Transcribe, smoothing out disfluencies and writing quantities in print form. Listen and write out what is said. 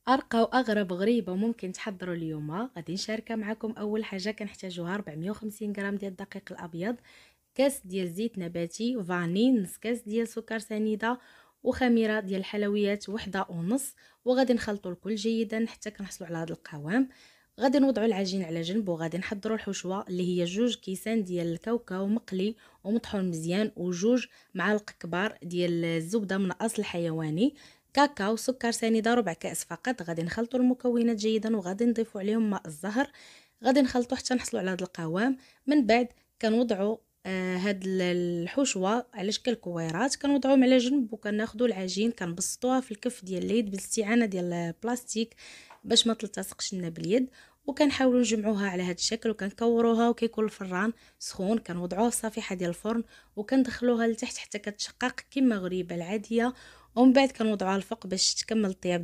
أرقى وأغرب غريبة ممكن تحضروا اليوم غادي نشاركها معكم. أول حاجة كنحتاجوها 450 غرام ديال الدقيق الأبيض، كاس ديال زيت نباتي، فاني، نص كاس ديال سكر سنيدة، وخميرة ديال الحلويات وحدة ونص. وغادي نخلطوا الكل جيدا حتى كنحصلوا على هذا القوام. غادي نوضعوا العجين على جنب وغادي نحضروا الحشوه اللي هي 2 كيسان ديال الكاوكاو مقلي ومطحون مزيان، و2 معالق كبار ديال الزبده من اصل حيواني، كاكاو، سكر سنيده، ربع كاس فقط. غادي نخلطوا المكونات جيدا وغادي نضيفوا عليهم ماء الزهر. غادي نخلطوا حتى نحصلوا على هذا القوام. من بعد كنوضعوا هاد الحشوه على شكل كويرات، كنوضعوهم على جنب وكناخذوا العجين كنبسطوها في الكف ديال اليد بالاستعانه ديال البلاستيك باش ما تلتصقش لنا باليد. وكنحاولوا نجمعوها على هذا الشكل وكنكوروها، وكيكون الفران سخون كنوضعوها في صفيحه ديال الفرن وكندخلوها لتحت حتى كتشقق كما غريبه العاديه. ومن بعد كنوضعوها الفوق باش تكمل الطياب